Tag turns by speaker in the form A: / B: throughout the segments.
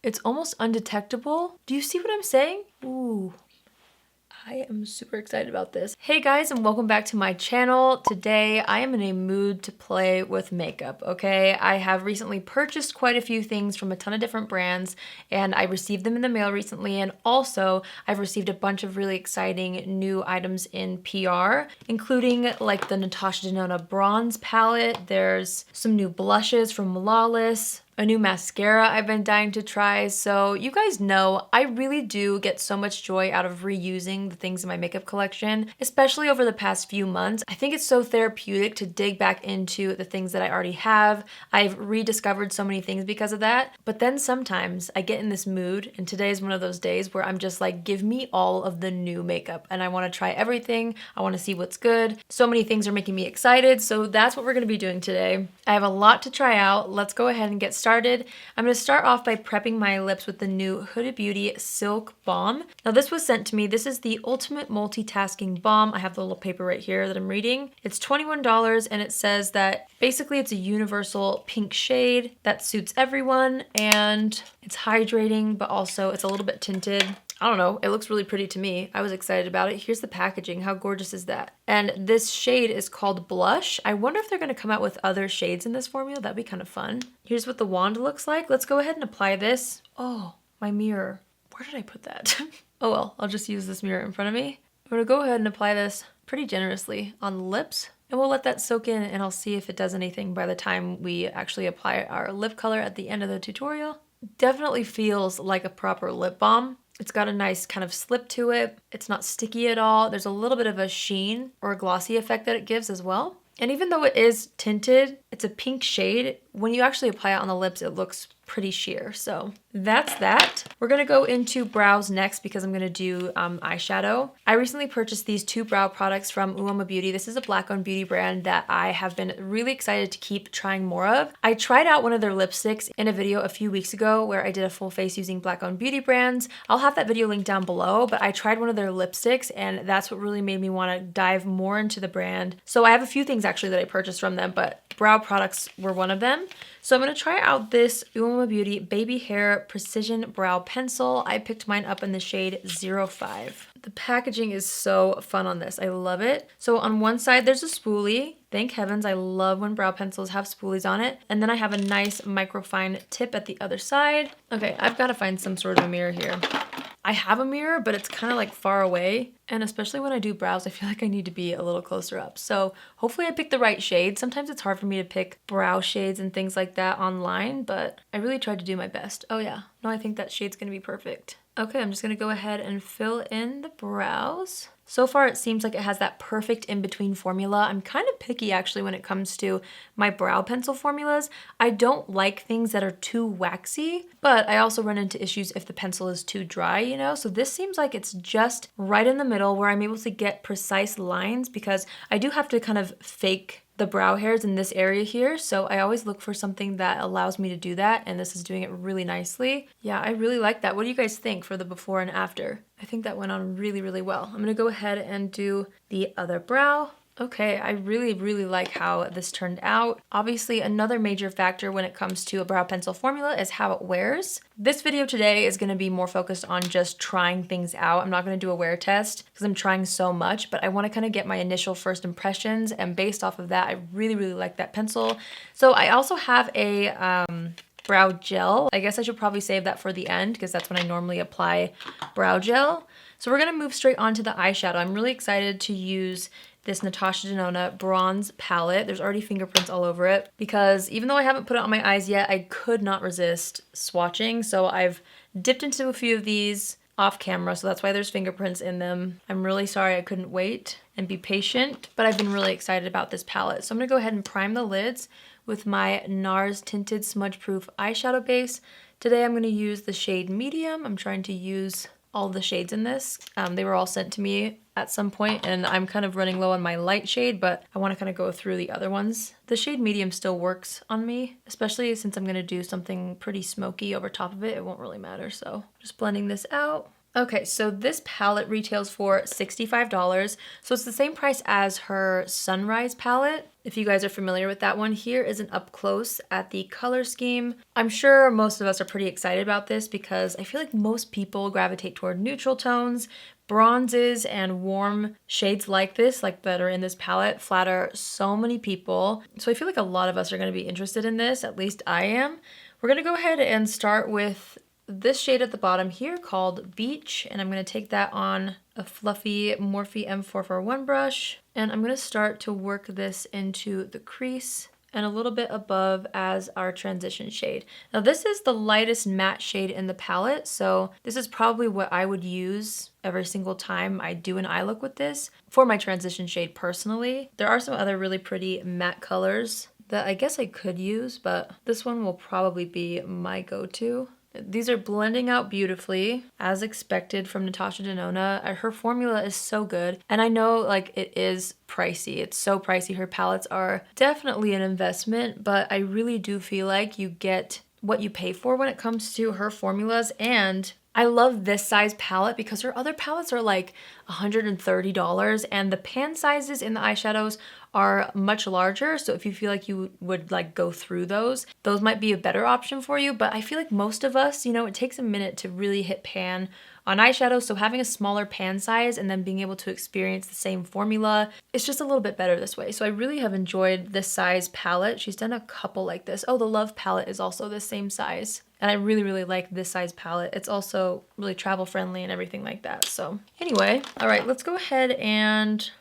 A: It's almost undetectable. Do you see what I'm saying? Ooh. I am super excited about this. Hey guys, and welcome back to my channel. Today I am in a mood to play with makeup, okay? I have recently purchased quite a few things from a ton of different brands, and I received them in the mail recently, and also I've received a bunch of really exciting new items in PR, including like the Natasha Denona Bronze Palette. There's some new blushes from LAWLESS, a new mascara I've been dying to try. So you guys know I really do get so much joy out of reusing the things in my makeup collection, especially over the past few months. I think it's so therapeutic to dig back into the things that I already have. I've rediscovered so many things because of that. But then sometimes I get in this mood, and today is one of those days where I'm just like, give me all of the new makeup, and I want to try everything. I want to see what's good. So many things are making me excited, so that's what we're going to be doing today. I have a lot to try out. Let's go ahead and get started. I'm going to start off by prepping my lips with the new Huda Beauty Silk Balm. Now this was sent to me. This is the ultimate multitasking balm. I have the little paper right here that I'm reading. It's $21 and it says that basically it's a universal pink shade that suits everyone, and it's hydrating, but also it's a little bit tinted. I don't know, it looks really pretty to me. I was excited about it. Here's the packaging. How gorgeous is that? And this shade is called Blush. I wonder if they're gonna come out with other shades in this formula. That'd be kind of fun. Here's what the wand looks like. Let's go ahead and apply this. Oh, my mirror. Where did I put that? Oh well, I'll just use this mirror in front of me. I'm gonna go ahead and apply this pretty generously on the lips, and we'll let that soak in, and I'll see if it does anything by the time we actually apply our lip color at the end of the tutorial. Definitely feels like a proper lip balm. It's got a nice kind of slip to it. It's not sticky at all. There's a little bit of a sheen or a glossy effect that it gives as well. And even though it is tinted, it's a pink shade. When you actually apply it on the lips, it looks pretty sheer. So that's that. We're gonna go into brows next because I'm gonna do eyeshadow. I recently purchased these two brow products from Huda Beauty. This is a Black-owned beauty brand that I have been really excited to keep trying more of. I tried out one of their lipsticks in a video a few weeks ago where I did a full face using Black-owned beauty brands. I'll have that video linked down below, but I tried one of their lipsticks and that's what really made me want to dive more into the brand. So I have a few things actually that I purchased from them, but brow products were one of them. So I'm going to try out this Huda Beauty Baby Hair Precision Brow Pencil. I picked mine up in the shade 05. The packaging is so fun on this. I love it. So on one side, there's a spoolie. Thank heavens, I love when brow pencils have spoolies on it. And then I have a nice microfine tip at the other side. Okay, I've got to find some sort of a mirror here. I have a mirror, but it's kind of like far away. And especially when I do brows, I feel like I need to be a little closer up. So hopefully I picked the right shade. Sometimes it's hard for me to pick brow shades and things like that online, but I really tried to do my best. Oh yeah, no, I think that shade's gonna be perfect. Okay, I'm just gonna go ahead and fill in the brows. So far, it seems like it has that perfect in-between formula. I'm kind of picky actually when it comes to my brow pencil formulas. I don't like things that are too waxy, but I also run into issues if the pencil is too dry, you know? So this seems like it's just right in the middle where I'm able to get precise lines, because I do have to kind of fake the brow hairs in this area here, so I always look for something that allows me to do that, and this is doing it really nicely. Yeah, I really like that. What do you guys think for the before and after? I think that went on really, really well. I'm gonna go ahead and do the other brow. Okay, I really, really like how this turned out. Obviously, another major factor when it comes to a brow pencil formula is how it wears. This video today is gonna be more focused on just trying things out. I'm not gonna do a wear test because I'm trying so much, but I wanna kind of get my initial first impressions, and based off of that, I really, really like that pencil. So I also have a brow gel. I guess I should probably save that for the end because that's when I normally apply brow gel. So we're gonna move straight on to the eyeshadow. I'm really excited to use this Natasha Denona Bronze Palette. There's already fingerprints all over it because even though I haven't put it on my eyes yet, I could not resist swatching. So I've dipped into a few of these off camera, so that's why there's fingerprints in them. I'm really sorry I couldn't wait and be patient, but I've been really excited about this palette. So I'm gonna go ahead and prime the lids with my NARS Tinted Smudge Proof Eyeshadow Base. Today I'm gonna use the shade Medium. I'm trying to use all the shades in this. They were all sent to me at some point, and I'm kind of running low on my light shade, but I want to kind of go through the other ones. The shade Medium still works on me, especially since I'm going to do something pretty smoky over top of it. It won't really matter, so just blending this out. Okay, so this palette retails for $65. So it's the same price as her Sunrise palette. If you guys are familiar with that one, here is an up close at the color scheme. I'm sure most of us are pretty excited about this because I feel like most people gravitate toward neutral tones. Bronzes and warm shades like this, like that are in this palette, flatter so many people. So I feel like a lot of us are going to be interested in this, at least I am. We're going to go ahead and start with this shade at the bottom here called Beach, and I'm going to take that on a fluffy Morphe M441 brush, and I'm going to start to work this into the crease and a little bit above as our transition shade. Now this is the lightest matte shade in the palette, so this is probably what I would use every single time I do an eye look with this for my transition shade personally. There are some other really pretty matte colors that I guess I could use, but this one will probably be my go-to. These are blending out beautifully, as expected from Natasha Denona. Her formula is so good, and I know like it is pricey. It's so pricey. Her palettes are definitely an investment, but I really do feel like you get what you pay for when it comes to her formulas. And I love this size palette because her other palettes are like $130, and the pan sizes in the eyeshadows are much larger. So if you feel like you would like go through those might be a better option for you. But I feel like most of us, you know, it takes a minute to really hit pan on eyeshadow. So having a smaller pan size and then being able to experience the same formula, it's just a little bit better this way. So I really have enjoyed this size palette. She's done a couple like this. Oh, the Love palette is also the same size. And I really, really like this size palette. It's also really travel friendly and everything like that. So anyway, all right, let's go ahead and,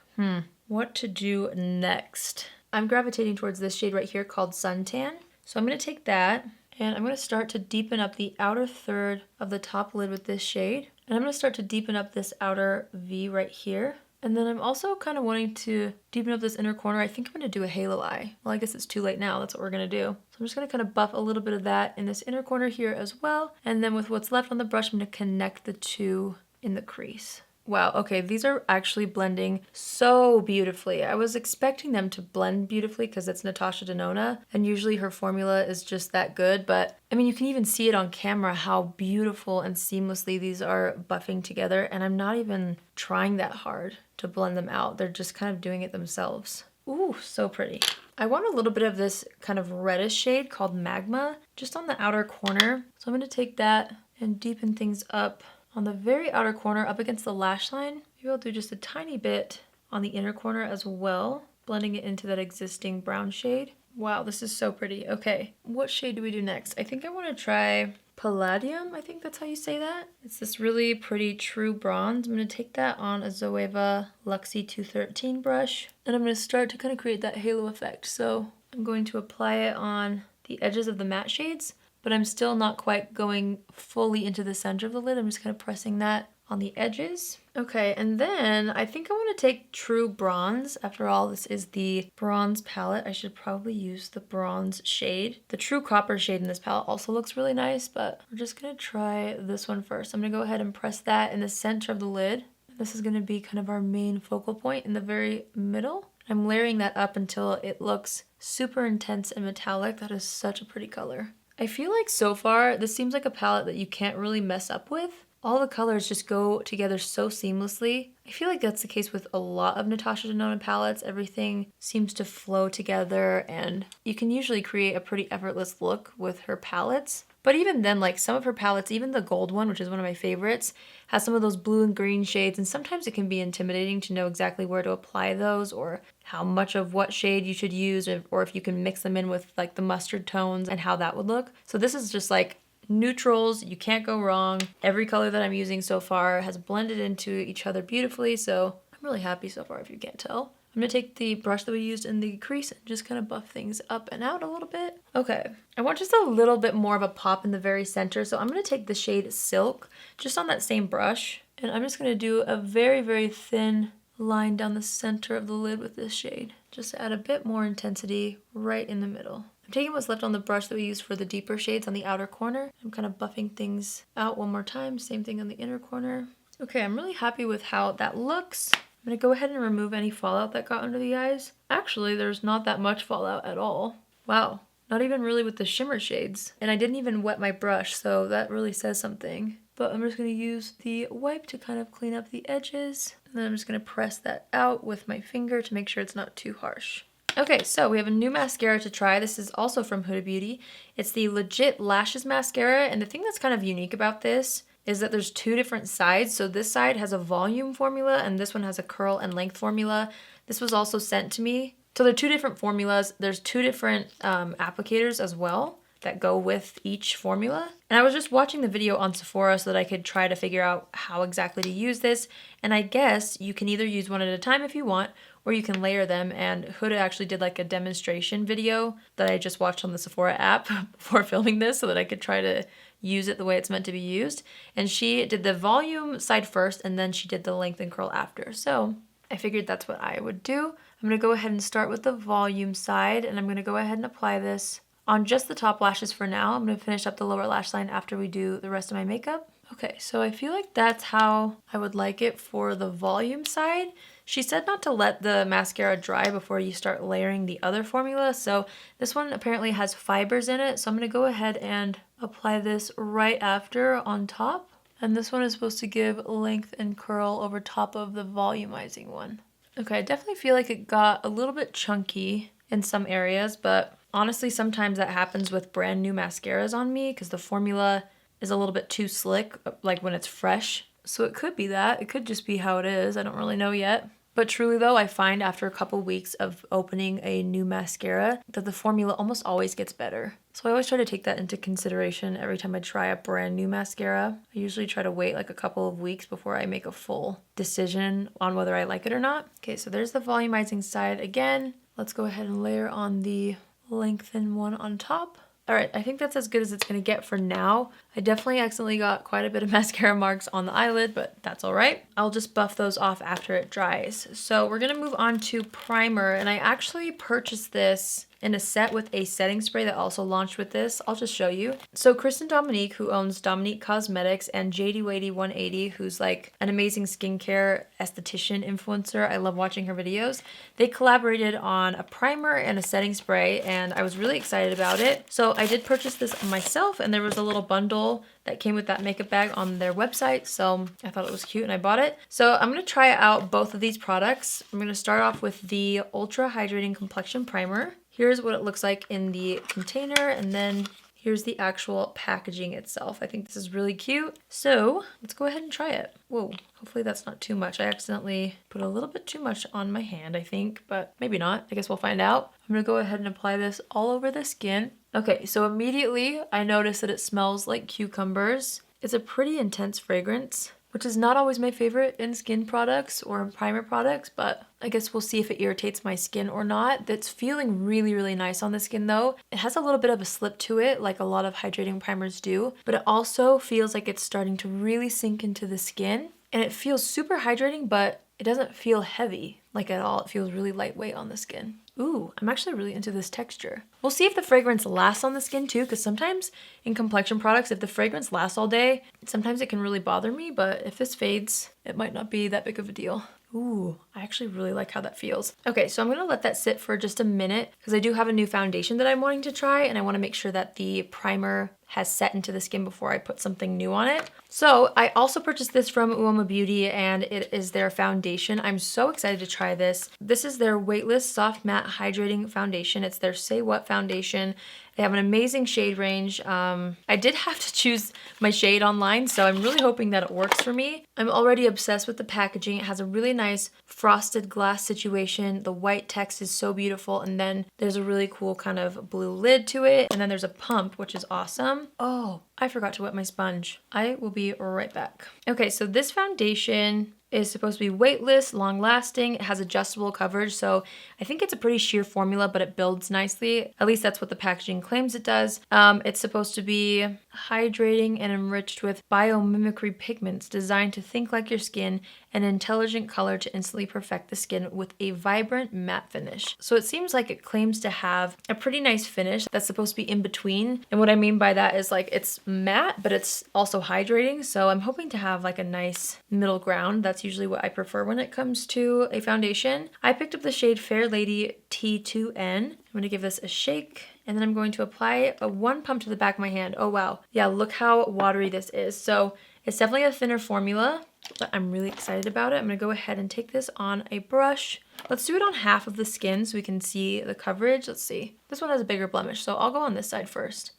A: what to do next? I'm gravitating towards this shade right here called Suntan. So I'm gonna take that and I'm gonna start to deepen up the outer third of the top lid with this shade. And I'm gonna start to deepen up this outer V right here. And then I'm also kind of wanting to deepen up this inner corner. I think I'm gonna do a halo eye. Well, I guess it's too late now, that's what we're gonna do. So I'm just gonna kind of buff a little bit of that in this inner corner here as well. And then with what's left on the brush, I'm gonna connect the two in the crease. Wow, okay, these are actually blending so beautifully. I was expecting them to blend beautifully because it's Natasha Denona, and usually her formula is just that good, but I mean, you can even see it on camera how beautiful and seamlessly these are buffing together, and I'm not even trying that hard to blend them out. They're just kind of doing it themselves. Ooh, so pretty. I want a little bit of this kind of reddish shade called Magma, just on the outer corner. So I'm gonna take that and deepen things up on the very outer corner up against the lash line. Maybe I'll do just a tiny bit on the inner corner as well, blending it into that existing brown shade. Wow, this is so pretty. Okay, what shade do we do next? I think I want to try Palladium. I think that's how you say that. It's this really pretty true bronze. I'm going to take that on a Zoeva Luxie 213 brush, and I'm going to start to kind of create that halo effect. So I'm going to apply it on the edges of the matte shades, but I'm still not quite going fully into the center of the lid. I'm just kind of pressing that on the edges. Okay, and then I think I want to take True Bronze. After all, this is the bronze palette. I should probably use the bronze shade. The True Copper shade in this palette also looks really nice, but we're just gonna try this one first. I'm gonna go ahead and press that in the center of the lid. This is gonna be kind of our main focal point in the very middle. I'm layering that up until it looks super intense and metallic. That is such a pretty color. I feel like so far, this seems like a palette that you can't really mess up with. All the colors just go together so seamlessly. I feel like that's the case with a lot of Natasha Denona palettes. Everything seems to flow together, and you can usually create a pretty effortless look with her palettes. But even then, like some of her palettes, even the gold one, which is one of my favorites, has some of those blue and green shades, and sometimes it can be intimidating to know exactly where to apply those or how much of what shade you should use, or if you can mix them in with like the mustard tones and how that would look. So this is just like neutrals, you can't go wrong. Every color that I'm using so far has blended into each other beautifully, so I'm really happy so far if you can't tell. I'm gonna take the brush that we used in the crease and just kind of buff things up and out a little bit. Okay, I want just a little bit more of a pop in the very center, so I'm gonna take the shade Silk, just on that same brush, and I'm just gonna do a very, very thin line down the center of the lid with this shade, just to add a bit more intensity right in the middle. I'm taking what's left on the brush that we used for the deeper shades on the outer corner. I'm kind of buffing things out one more time, same thing on the inner corner. Okay, I'm really happy with how that looks. I'm gonna go ahead and remove any fallout that got under the eyes. Actually, there's not that much fallout at all. Wow, not even really with the shimmer shades. And I didn't even wet my brush, so that really says something. but I'm just gonna use the wipe to kind of clean up the edges. And then I'm just gonna press that out with my finger to make sure it's not too harsh. Okay, so we have a new mascara to try. This is also from Huda Beauty. It's the Legit Lashes Mascara, and the thing that's kind of unique about this is that there's two different sides. So this side has a volume formula, and this one has a curl and length formula. This was also sent to me. So they're two different formulas. There's two different applicators as well that go with each formula. And I was just watching the video on Sephora so that I could try to figure out how exactly to use this. And I guess you can either use one at a time if you want, or you can layer them. And Huda actually did like a demonstration video that I just watched on the Sephora app before filming this so that I could try to use it the way it's meant to be used. And she did the volume side first, and then she did the length and curl after. So I figured that's what I would do. I'm gonna go ahead and start with the volume side, and I'm gonna go ahead and apply this on just the top lashes for now. I'm gonna finish up the lower lash line after we do the rest of my makeup. Okay, so I feel like that's how I would like it for the volume side. She said not to let the mascara dry before you start layering the other formula, so this one apparently has fibers in it, so I'm gonna go ahead and apply this right after on top. And this one is supposed to give length and curl over top of the volumizing one. Okay, I definitely feel like it got a little bit chunky in some areas, but honestly, sometimes that happens with brand new mascaras on me because the formula is a little bit too slick, like when it's fresh. So it could be that. It could just be how it is. I don't really know yet. But truly though, I find after a couple weeks of opening a new mascara that the formula almost always gets better. So I always try to take that into consideration every time I try a brand new mascara. I usually try to wait like a couple of weeks before I make a full decision on whether I like it or not. Okay, so there's the volumizing side again. Let's go ahead and layer on the lengthen one on top. All right, I think that's as good as it's gonna get for now. I definitely accidentally got quite a bit of mascara marks on the eyelid, but that's all right. I'll just buff those off after it dries. So we're gonna move on to primer, and I actually purchased this in a set with a setting spray that also launched with this. I'll just show you. So Kristen Dominique, who owns Dominique Cosmetics, and JD Wadey 180, who's like an amazing skincare esthetician influencer. I love watching her videos. They collaborated on a primer and a setting spray, and I was really excited about it. So I did purchase this myself, and there was a little bundle that came with that makeup bag on their website, so I thought it was cute and I bought it. So I'm gonna try out both of these products. I'm gonna start off with the Ultra Hydrating Complexion Primer. Here's what it looks like in the container, and then here's the actual packaging itself. I think this is really cute. So let's go ahead and try it. Whoa, hopefully that's not too much. I accidentally put a little bit too much on my hand, I think, but maybe not. I guess we'll find out. I'm gonna go ahead and apply this all over the skin. Okay, so immediately I notice that it smells like cucumbers. It's a pretty intense fragrance, which is not always my favorite in skin products or in primer products, but I guess we'll see if it irritates my skin or not. That's feeling really, really nice on the skin though. It has a little bit of a slip to it, like a lot of hydrating primers do, but it also feels like it's starting to really sink into the skin. And it feels super hydrating, but it doesn't feel heavy, like at all. It feels really lightweight on the skin. Ooh, I'm actually really into this texture. We'll see if the fragrance lasts on the skin too, because sometimes in complexion products, if the fragrance lasts all day, sometimes it can really bother me, but if this fades, it might not be that big of a deal. Ooh, I actually really like how that feels. Okay, so I'm gonna let that sit for just a minute because I do have a new foundation that I'm wanting to try, and I wanna make sure that the primer has set into the skin before I put something new on it. So I also purchased this from Uoma Beauty, and it is their foundation. I'm so excited to try this. This is their Weightless Soft Matte Hydrating Foundation. It's their Say What foundation. They have an amazing shade range. I did have to choose my shade online, so I'm really hoping that it works for me. I'm already obsessed with the packaging. It has a really nice frosted glass situation. The white text is so beautiful, and then there's a really cool kind of blue lid to it, and then there's a pump, which is awesome. Oh, I forgot to wet my sponge. I will be right back. Okay, so this foundation is supposed to be weightless, long-lasting. It has adjustable coverage, so I think it's a pretty sheer formula, but it builds nicely. At least that's what the packaging claims it does. It's supposed to be hydrating and enriched with biomimicry pigments designed to think like your skin, an intelligent color to instantly perfect the skin with a vibrant matte finish. So it seems like it claims to have a pretty nice finish that's supposed to be in between. And what I mean by that is like it's matte, but it's also hydrating. So I'm hoping to have like a nice middle ground. That's usually what I prefer when it comes to a foundation. I picked up the shade Fair Lady T2N. I'm gonna give this a shake And then I'm going to apply a 1 pump to the back of my hand. Oh wow. Yeah, look how watery this is. So it's definitely a thinner formula, but I'm really excited about it. I'm gonna go ahead and take this on a brush. Let's do it on half of the skin so we can see the coverage. Let's see. This one has a bigger blemish, so I'll go on this side first.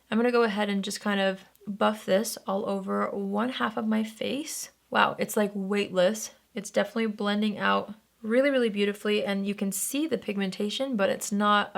A: I'm gonna go ahead and just kind of buff this all over 1/2 of my face. Wow, it's like weightless. It's definitely blending out really, really beautifully, and you can see the pigmentation, but it's not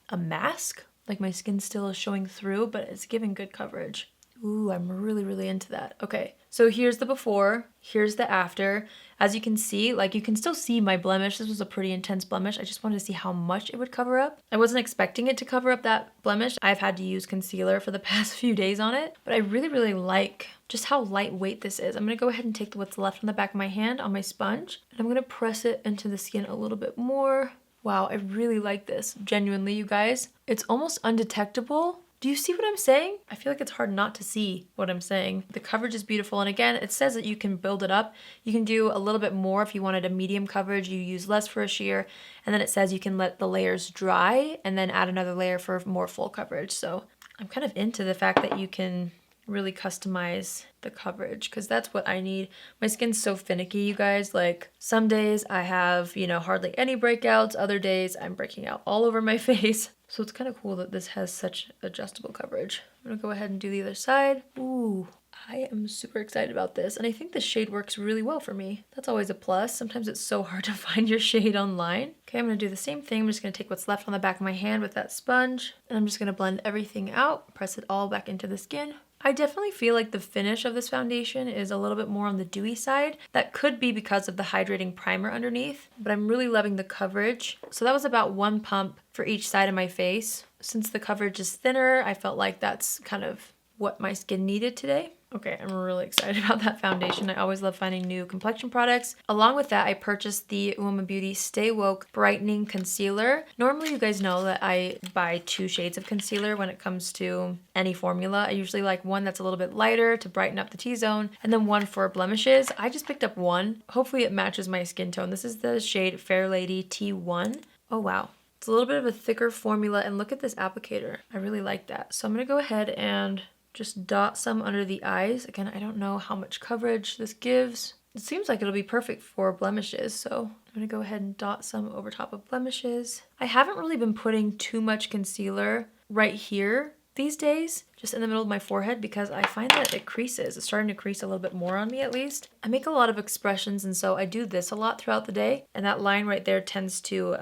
A: a mask. Like my skin still is showing through, but it's giving good coverage. Ooh, I'm really, really into that. Okay, so here's the before, here's the after. As you can see, like you can still see my blemish. This was a pretty intense blemish. I just wanted to see how much it would cover up. I wasn't expecting it to cover up that blemish. I've had to use concealer for the past few days on it, but I really, really like just how lightweight this is. I'm gonna go ahead and take what's left on the back of my hand on my sponge, and I'm gonna press it into the skin a little bit more. Wow, I really like this. Genuinely, you guys. It's almost undetectable. Do you see what I'm saying? I feel like it's hard not to see what I'm saying. The coverage is beautiful, and again, it says that you can build it up. You can do a little bit more if you wanted a medium coverage. You use less for a sheer, and then it says you can let the layers dry and then add another layer for more full coverage. So I'm kind of into the fact that you can really customize the coverage, because that's what I need. My skin's so finicky, you guys. Like some days I have, you know, hardly any breakouts. Other days I'm breaking out all over my face. So it's kind of cool that this has such adjustable coverage. I'm gonna go ahead and do the other side. Ooh, I am super excited about this. And I think this shade works really well for me. That's always a plus. Sometimes it's so hard to find your shade online. Okay, I'm gonna do the same thing. I'm just gonna take what's left on the back of my hand with that sponge, and I'm just gonna blend everything out, press it all back into the skin. I definitely feel like the finish of this foundation is a little bit more on the dewy side. That could be because of the hydrating primer underneath, but I'm really loving the coverage. So that was about 1 pump for each side of my face. Since the coverage is thinner, I felt like that's kind of what my skin needed today. Okay, I'm really excited about that foundation. I always love finding new complexion products. Along with that, I purchased the Huda Beauty Stay Woke Brightening Concealer. Normally, you guys know that I buy 2 shades of concealer when it comes to any formula. I usually like one that's a little bit lighter to brighten up the T-zone, and then one for blemishes. I just picked up one. Hopefully it matches my skin tone. This is the shade Fair Lady T1. Oh, wow. It's a little bit of a thicker formula, and look at this applicator. I really like that. So I'm gonna go ahead and just dot some under the eyes. Again, I don't know how much coverage this gives. It seems like it'll be perfect for blemishes, so I'm gonna go ahead and dot some over top of blemishes. I haven't really been putting too much concealer right here these days, just in the middle of my forehead, because I find that it creases. It's starting to crease a little bit more on me, at least. I make a lot of expressions, and so I do this a lot throughout the day, and that line right there tends to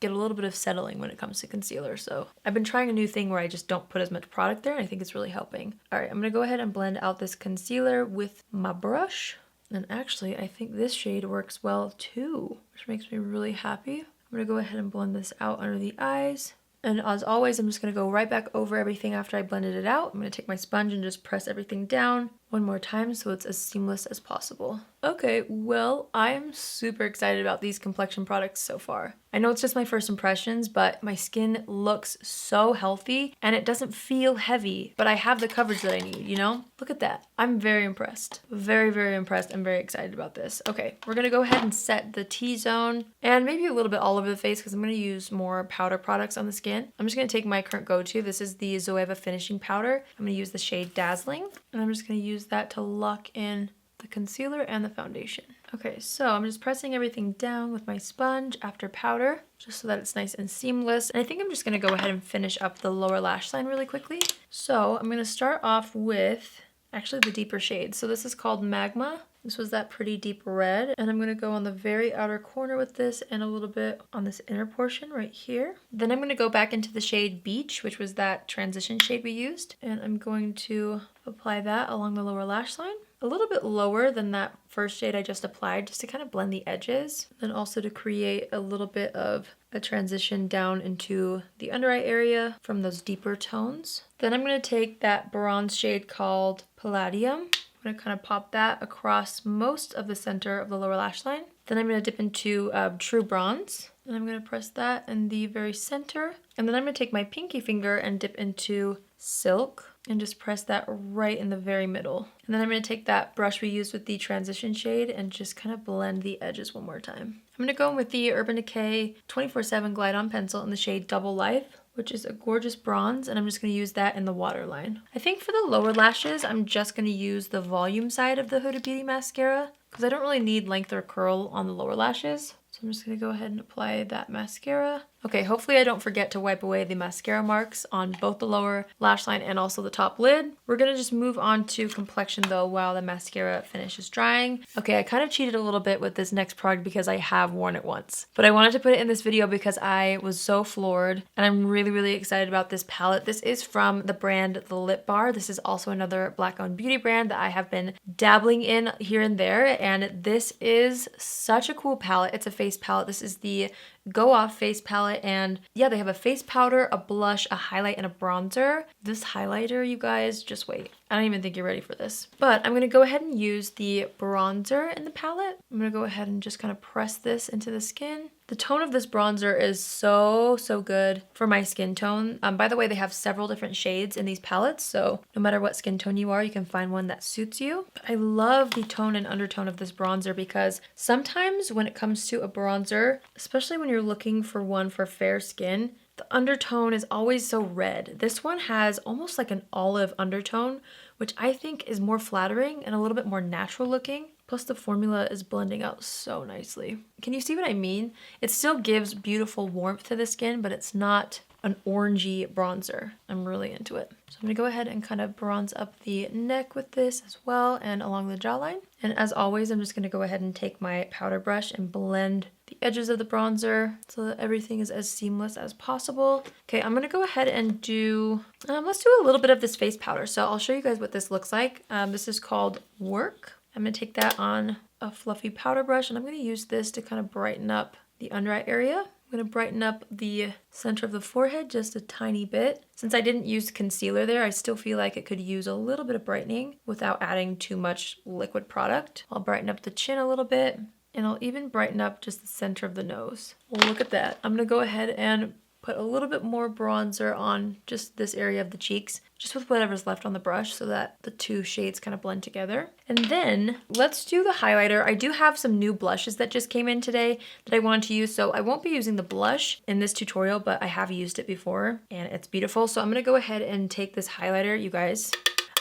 A: get a little bit of settling when it comes to concealer. So I've been trying a new thing where I just don't put as much product there, and I think it's really helping. All right, I'm gonna go ahead and blend out this concealer with my brush. And actually, I think this shade works well too, which makes me really happy. I'm gonna go ahead and blend this out under the eyes. And as always, I'm just gonna go right back over everything after I blended it out. I'm gonna take my sponge and just press everything down one more time so it's as seamless as possible. Okay, well, I'm super excited about these complexion products so far. I know it's just my first impressions, but my skin looks so healthy and it doesn't feel heavy, but I have the coverage that I need, you know? Look at that. I'm very impressed. Very, very impressed. I'm very excited about this. Okay, we're gonna go ahead and set the T-zone and maybe a little bit all over the face because I'm gonna use more powder products on the skin. I'm just gonna take my current go-to. This is the Zoeva Finishing Powder. I'm gonna use the shade Dazzling, and I'm just gonna use that to lock in the concealer and the foundation. Okay, so I'm just pressing everything down with my sponge after powder, just so that it's nice and seamless. And I think I'm just gonna go ahead and finish up the lower lash line really quickly. So I'm gonna start off with actually the deeper shade. So this is called Magma. This was that pretty deep red, and I'm gonna go on the very outer corner with this and a little bit on this inner portion right here. Then I'm gonna go back into the shade Beach, which was that transition shade we used, and I'm going to apply that along the lower lash line. A little bit lower than that first shade I just applied, just to kind of blend the edges, and also to create a little bit of a transition down into the under eye area from those deeper tones. Then I'm gonna take that bronze shade called Palladium. I'm gonna kind of pop that across most of the center of the lower lash line. Then I'm gonna dip into True Bronze, and I'm gonna press that in the very center. And then I'm gonna take my pinky finger and dip into Silk and just press that right in the very middle. And then I'm gonna take that brush we used with the transition shade and just kind of blend the edges one more time. I'm gonna go in with the Urban Decay 24/7 Glide On Pencil in the shade Double Life. which is a gorgeous bronze, and I'm just going to use that in the waterline. I think for the lower lashes, I'm just going to use the volume side of the Huda Beauty Mascara because I don't really need length or curl on the lower lashes. So I'm just going to go ahead and apply that mascara. Okay, hopefully I don't forget to wipe away the mascara marks on both the lower lash line and also the top lid. We're going to just move on to complexion though while the mascara finishes drying. Okay, I kind of cheated a little bit with this next product because I have worn it once. But I wanted to put it in this video because I was so floored and I'm really, really excited about this palette. This is from the brand The Lip Bar. This is also another Black-owned beauty brand that I have been dabbling in here and there. And this is such a cool palette. It's a face palette. This is the Go Off face palette, and yeah, they have a face powder, a blush, a highlight, and a bronzer. This highlighter, you guys, just wait. I don't even think you're ready for this. But I'm gonna go ahead and use the bronzer in the palette. I'm gonna go ahead and just kind of press this into the skin. The tone of this bronzer is so good for my skin tone. By the way, they have several different shades in these palettes, so no matter what skin tone you are, you can find one that suits you. But I love the tone and undertone of this bronzer because sometimes when it comes to a bronzer, especially when you're looking for one for fair skin, the undertone is always so red. This one has almost like an olive undertone, which I think is more flattering and a little bit more natural looking. Plus the formula is blending out so nicely. Can you see what I mean? It still gives beautiful warmth to the skin, but it's not an orangey bronzer. I'm really into it. So I'm gonna go ahead and kind of bronze up the neck with this as well and along the jawline. And as always, I'm just gonna go ahead and take my powder brush and blend the edges of the bronzer so that everything is as seamless as possible. Okay, I'm gonna go ahead and do, let's do a little bit of this face powder. So I'll show you guys what this looks like. This is called Work. I'm gonna take that on a fluffy powder brush and I'm gonna use this to kind of brighten up the under eye area. I'm gonna brighten up the center of the forehead just a tiny bit. Since I didn't use concealer there, I still feel like it could use a little bit of brightening without adding too much liquid product. I'll brighten up the chin a little bit and I'll even brighten up just the center of the nose. Well, look at that. I'm gonna go ahead and put a little bit more bronzer on just this area of the cheeks, just with whatever's left on the brush so that the two shades kind of blend together. And then let's do the highlighter. I do have some new blushes that just came in today that I wanted to use, so I won't be using the blush in this tutorial, but I have used it before and it's beautiful. So I'm gonna go ahead and take this highlighter, you guys.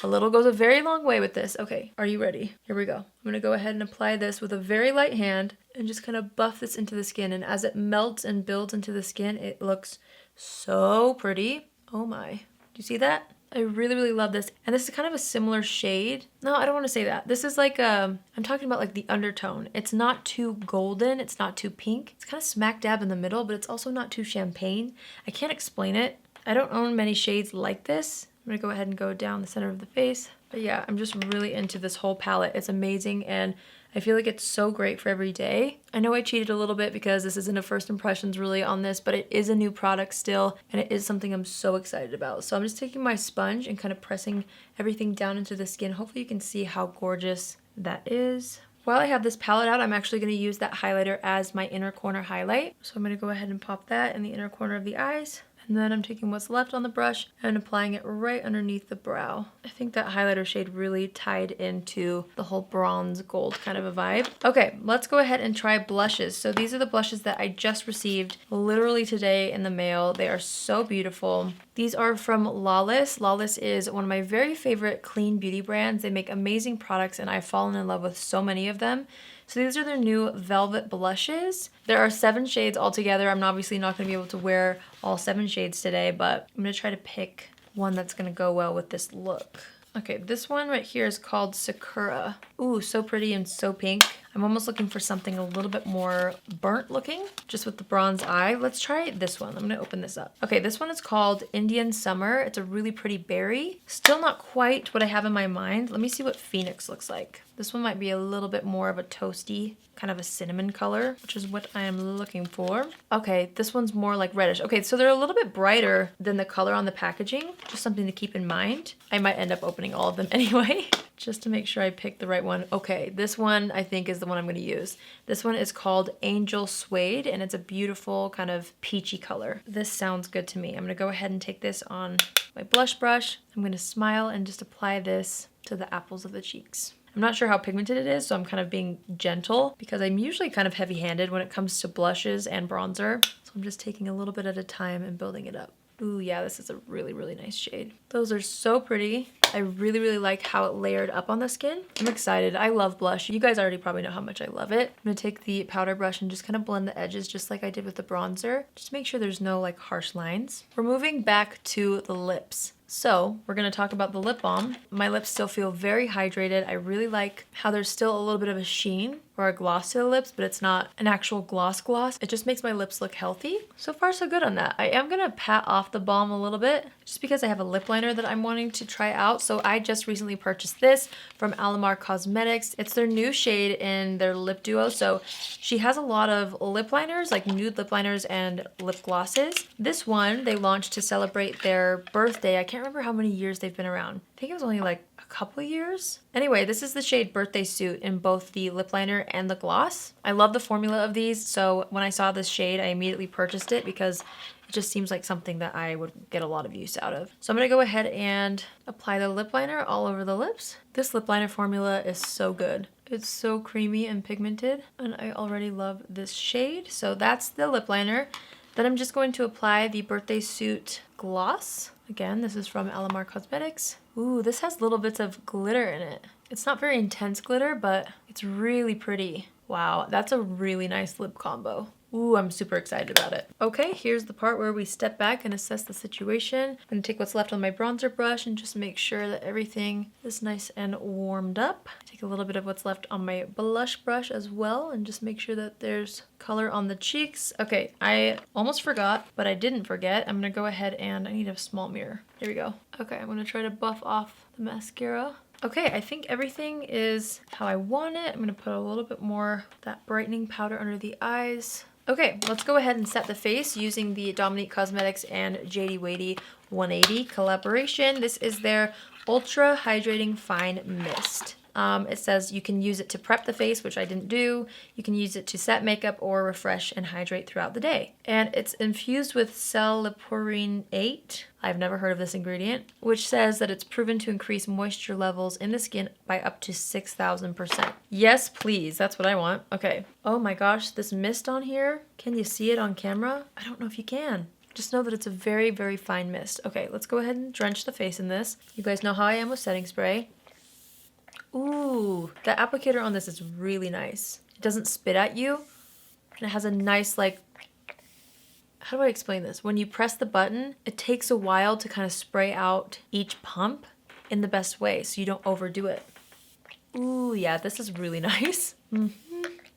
A: A little goes a very long way with this. Okay, are you ready? Here we go. I'm gonna go ahead and apply this with a very light hand and just kind of buff this into the skin. And as it melts and builds into the skin, it looks so pretty. Oh my, do you see that? I really love this. And this is kind of a similar shade. No, I don't want to say that. This is like, I'm talking about like the undertone. It's not too golden, it's not too pink. It's kind of smack dab in the middle, but it's also not too champagne. I can't explain it. I don't own many shades like this. I'm gonna go ahead and go down the center of the face. But yeah, I'm just really into this whole palette. It's amazing and I feel like it's so great for every day. I know I cheated a little bit because this isn't a first impressions really on this, but it is a new product still and it is something I'm so excited about. So I'm just taking my sponge and kind of pressing everything down into the skin. Hopefully you can see how gorgeous that is. While I have this palette out, I'm actually going to use that highlighter as my inner corner highlight. So I'm going to go ahead and pop that in the inner corner of the eyes. And then I'm taking what's left on the brush and applying it right underneath the brow. I think that highlighter shade really tied into the whole bronze gold kind of a vibe. Okay, let's go ahead and try blushes. So these are the blushes that I just received literally today in the mail. They are so beautiful. These are from LAWLESS. LAWLESS is one of my very favorite clean beauty brands. They make amazing products and I've fallen in love with so many of them. So these are their new Velvet blushes. There are 7 shades altogether. I'm obviously not going to be able to wear all 7 shades today, but I'm going to try to pick one that's going to go well with this look. Okay, this one right here is called Sakura. Ooh, so pretty and so pink. I'm almost looking for something a little bit more burnt looking, just with the bronze eye. Let's try this one. I'm gonna open this up. Okay, this one is called Indian Summer. It's a really pretty berry. Still not quite what I have in my mind. Let me see what Phoenix looks like. This one might be a little bit more of a toasty, kind of a cinnamon color, which is what I am looking for. Okay, this one's more like reddish. Okay, so they're a little bit brighter than the color on the packaging. Just something to keep in mind. I might end up opening all of them anyway, just to make sure I pick the right one. Okay, this one I think is the one I'm gonna use. This one is called Angel Suede and it's a beautiful kind of peachy color. This sounds good to me. I'm gonna go ahead and take this on my blush brush. I'm gonna smile and just apply this to the apples of the cheeks. I'm not sure how pigmented it is, so I'm kind of being gentle because I'm usually kind of heavy-handed when it comes to blushes and bronzer. So I'm just taking a little bit at a time and building it up. Ooh, yeah, this is a really, really nice shade. Those are so pretty. I really, really like how it layered up on the skin. I'm excited. I love blush. You guys already probably know how much I love it. I'm gonna take the powder brush and just kind of blend the edges just like I did with the bronzer. Just make sure there's no like harsh lines. We're moving back to the lips. So we're gonna talk about the lip balm. My lips still feel very hydrated. I really like how there's still a little bit of a sheen or a gloss to the lips, but it's not an actual gloss. It just makes my lips look healthy. So far so good on that. I am gonna pat off the balm a little bit just because I have a lip liner that I'm wanting to try out. So I just recently purchased this from Allie Cosmetics. It's their new shade in their lip duo. So she has a lot of lip liners, like nude lip liners and lip glosses. This one they launched to celebrate their birthday. I can't remember how many years they've been around. I think it was only like a couple years. Anyway, this is the shade Birthday Suit in both the lip liner and the gloss. I love the formula of these, so when I saw this shade, I immediately purchased it because it just seems like something that I would get a lot of use out of. So I'm gonna go ahead and apply the lip liner all over the lips. This lip liner formula is so good. It's so creamy and pigmented, and I already love this shade. So that's the lip liner. Then I'm just going to apply the Birthday Suit gloss. Again, this is from Allie Cosmetics. Ooh, this has little bits of glitter in it. It's not very intense glitter, but it's really pretty. Wow, that's a really nice lip combo. Ooh, I'm super excited about it. Okay, here's the part where we step back and assess the situation. I'm gonna take what's left on my bronzer brush and just make sure that everything is nice and warmed up. Take a little bit of what's left on my blush brush as well and just make sure that there's color on the cheeks. Okay, I almost forgot, but I didn't forget. I'm gonna go ahead and I need a small mirror. There we go. Okay, I'm gonna try to buff off the mascara. Okay, I think everything is how I want it. I'm gonna put a little bit more of that brightening powder under the eyes. Okay, let's go ahead and set the face using the Dominique Cosmetics and JD Wadey 180 collaboration. This is their Ultra Hydrating Fine Mist. It says you can use it to prep the face, which I didn't do. You can use it to set makeup or refresh and hydrate throughout the day. And it's infused with Celeporine 8. I've never heard of this ingredient, which says that it's proven to increase moisture levels in the skin by up to 6,000%. Yes, please. That's what I want. Okay. Oh my gosh, this mist on here. Can you see it on camera? I don't know if you can. Just know that it's a very, very fine mist. Okay, let's go ahead and drench the face in this. You guys know how I am with setting spray. Ooh, the applicator on this is really nice. It doesn't spit at you, and it has a nice, like, how do I explain this? When you press the button, it takes a while to kind of spray out each pump in the best way so you don't overdo it. Ooh, yeah, this is really nice.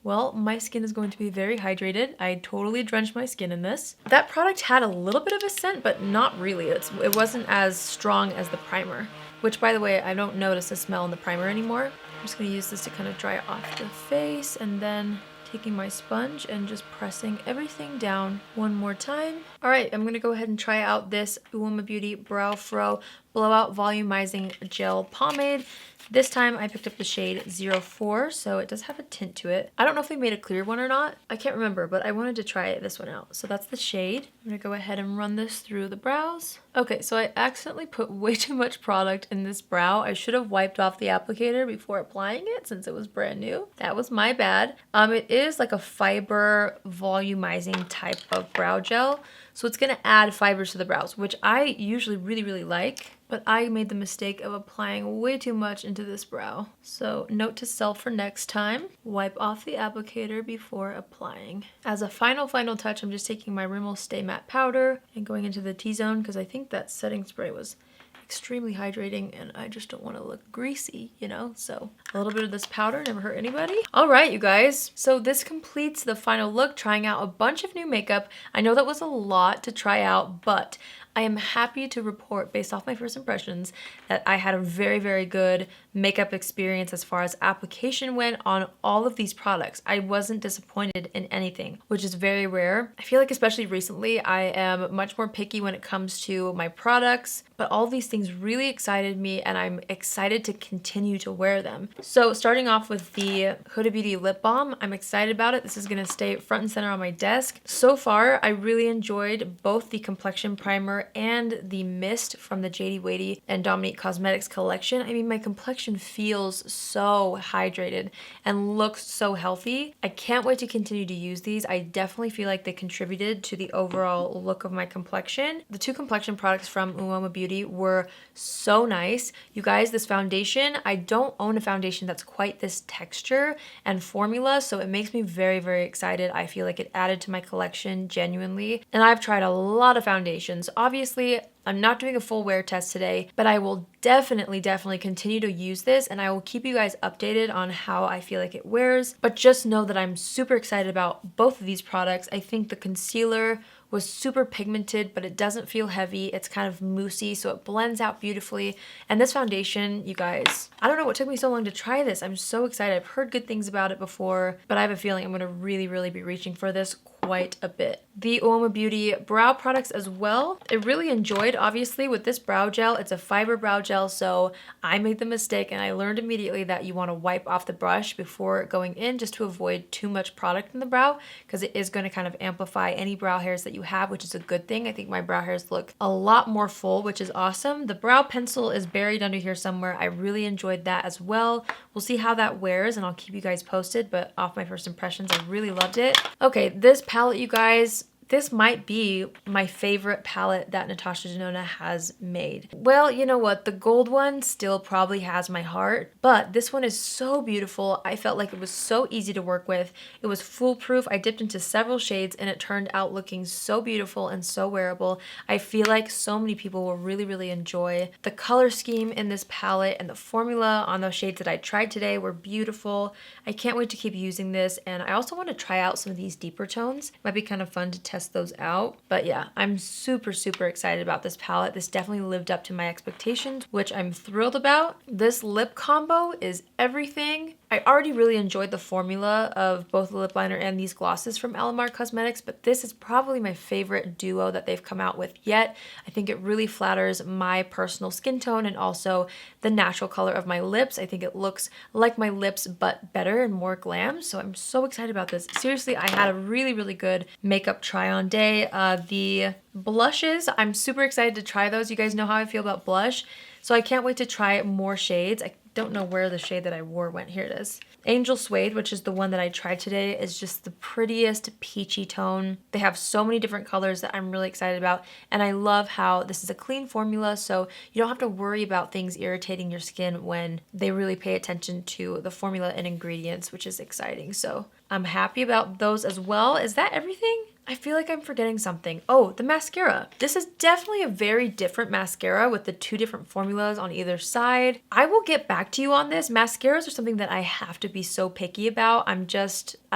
A: Well, my skin is going to be very hydrated. I totally drenched my skin in this. That product had a little bit of a scent, but not really. It wasn't as strong as the primer. Which, by the way, I don't notice a smell in the primer anymore. I'm just gonna use this to kind of dry off the face and then taking my sponge and just pressing everything down one more time. All right, I'm gonna go ahead and try out this Huda Beauty Brow Fro Blowout Volumizing Gel Pomade. This time I picked up the shade 04, so it does have a tint to it. I don't know if they made a clear one or not. I can't remember, but I wanted to try this one out. So that's the shade. I'm gonna go ahead and run this through the brows. Okay, so I accidentally put way too much product in this brow. I should have wiped off the applicator before applying it since it was brand new. That was my bad. It is like a fiber volumizing type of brow gel. So it's gonna add fibers to the brows, which I usually really, really like. But I made the mistake of applying way too much into this brow. So note to self for next time, wipe off the applicator before applying. As a final touch, I'm just taking my Rimmel Stay Matte powder and going into the T-zone because I think that setting spray was extremely hydrating and I just don't want to look greasy, you know? So a little bit of this powder never hurt anybody. All right, you guys. So this completes the final look, trying out a bunch of new makeup. I know that was a lot to try out, but I am happy to report, based off my first impressions, that I had a very, very good makeup experience as far as application went on all of these products. I wasn't disappointed in anything, which is very rare. I feel like especially recently, I am much more picky when it comes to my products, but all these things really excited me and I'm excited to continue to wear them. So starting off with the Huda Beauty Lip Balm, I'm excited about it. This is gonna stay front and center on my desk. So far, I really enjoyed both the complexion primer Concealer and the Mist from the JD Wadey and Dominique Cosmetics collection. I mean, my complexion feels so hydrated and looks so healthy. I can't wait to continue to use these. I definitely feel like they contributed to the overall look of my complexion. The two complexion products from Huda Beauty were so nice. You guys, this foundation, I don't own a foundation that's quite this texture and formula, so it makes me very, very excited. I feel like it added to my collection genuinely. And I've tried a lot of foundations. Obviously, I'm not doing a full wear test today, but I will definitely continue to use this, and I will keep you guys updated on how I feel like it wears. But just know that I'm super excited about both of these products. I think the concealer was super pigmented, but it doesn't feel heavy. It's kind of moussey, so it blends out beautifully. And this foundation, you guys, I don't know what took me so long to try this. I'm so excited. I've heard good things about it before, but I have a feeling I'm gonna really be reaching for this quite a bit. The Huda Beauty brow products as well, I really enjoyed. Obviously with this brow gel, it's a fiber brow gel, so I made the mistake and I learned immediately that you want to wipe off the brush before going in, just to avoid too much product in the brow, because it is going to kind of amplify any brow hairs that you have, which is a good thing. I think my brow hairs look a lot more full, which is awesome. The brow pencil is buried under here somewhere. I really enjoyed that as well. We'll see how that wears and I'll keep you guys posted, but off my first impressions, I really loved it. Okay, this palette, you guys, this might be my favorite palette that Natasha Denona has made. Well, you know what? The gold one still probably has my heart, but this one is so beautiful. I felt like it was so easy to work with. It was foolproof. I dipped into several shades and it turned out looking so beautiful and so wearable. I feel like so many people will really enjoy the color scheme in this palette, and the formula on those shades that I tried today were beautiful. I can't wait to keep using this, and I also want to try out some of these deeper tones. Might be kind of fun to test those out. But yeah, I'm super excited about this palette. This definitely lived up to my expectations, which I'm thrilled about. This lip combo is everything. I already really enjoyed the formula of both the lip liner and these glosses from LAWLESS Cosmetics, but this is probably my favorite duo that they've come out with yet. I think it really flatters my personal skin tone and also the natural color of my lips. I think it looks like my lips, but better and more glam. So I'm so excited about this. Seriously, I had a really good makeup try on day. The blushes, I'm super excited to try those. You guys know how I feel about blush, so I can't wait to try more shades. I don't know where the shade that I wore went. Here it is. Angel Suede, which is the one that I tried today, is just the prettiest peachy tone. They have so many different colors that I'm really excited about, and I love how this is a clean formula, so you don't have to worry about things irritating your skin when they really pay attention to the formula and ingredients, which is exciting. So I'm happy about those as well. Is that everything? I feel like I'm forgetting something. Oh, the mascara. This is definitely a very different mascara with the two different formulas on either side. I will get back to you on this. Mascaras are something that I have to be so picky about. I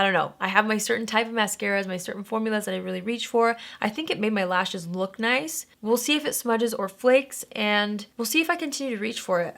A: don't know. I have my certain type of mascaras, my certain formulas that I really reach for. I think it made my lashes look nice. We'll see if it smudges or flakes, and we'll see if I continue to reach for it.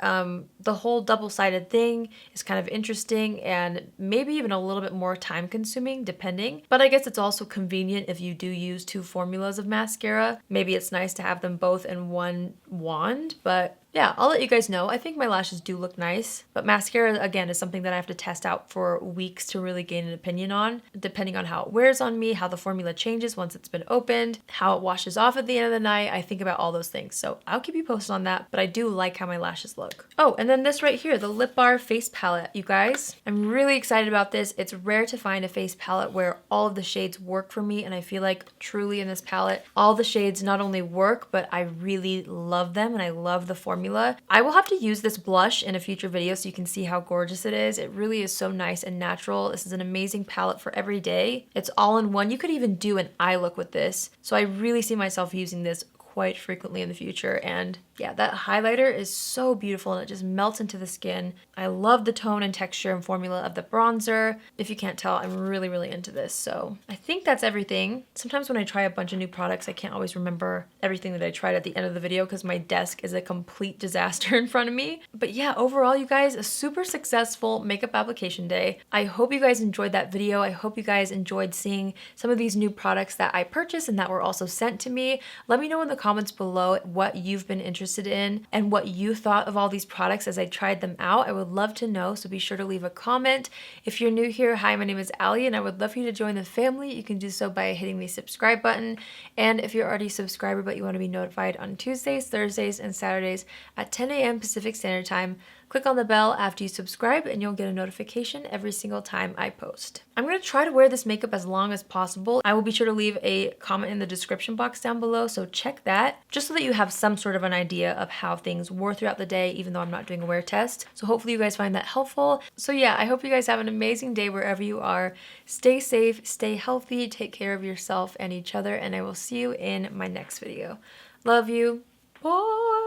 A: The whole double-sided thing is kind of interesting and maybe even a little bit more time consuming depending, but I guess it's also convenient if you do use two formulas of mascara. Maybe it's nice to have them both in one wand, but yeah, I'll let you guys know. I think my lashes do look nice, but mascara, again, is something that I have to test out for weeks to really gain an opinion on, depending on how it wears on me, how the formula changes once it's been opened, how it washes off at the end of the night. I think about all those things, so I'll keep you posted on that, but I do like how my lashes look. Oh, and then this right here, the Lip Bar Face Palette, you guys. I'm really excited about this. It's rare to find a face palette where all of the shades work for me, and I feel like truly in this palette, all the shades not only work, but I really love them, and I love the formula. I will have to use this blush in a future video so you can see how gorgeous it is. It really is so nice and natural. This is an amazing palette for every day. It's all in one. You could even do an eye look with this. So I really see myself using this quite frequently in the future, and yeah, that highlighter is so beautiful and it just melts into the skin. I love the tone and texture and formula of the bronzer. If you can't tell, I'm really into this. So I think that's everything. Sometimes when I try a bunch of new products, I can't always remember everything that I tried at the end of the video because my desk is a complete disaster in front of me. But yeah, overall, you guys, a super successful makeup application day. I hope you guys enjoyed that video. I hope you guys enjoyed seeing some of these new products that I purchased and that were also sent to me. Let me know in the comments below what you've been interested in and what you thought of all these products as I tried them out. I would love to know, so be sure to leave a comment. If you're new here, hi, my name is Allie, and I would love for you to join the family. You can do so by hitting the subscribe button. And if you're already a subscriber but you want to be notified on Tuesdays, Thursdays, and Saturdays at 10 a.m. Pacific Standard Time, click on the bell after you subscribe and you'll get a notification every single time I post. I'm going to try to wear this makeup as long as possible. I will be sure to leave a comment in the description box down below, so check that, just so that you have some sort of an idea of how things wore throughout the day, even though I'm not doing a wear test. So hopefully you guys find that helpful. So yeah, I hope you guys have an amazing day wherever you are. Stay safe, stay healthy, take care of yourself and each other, and I will see you in my next video. Love you. Bye.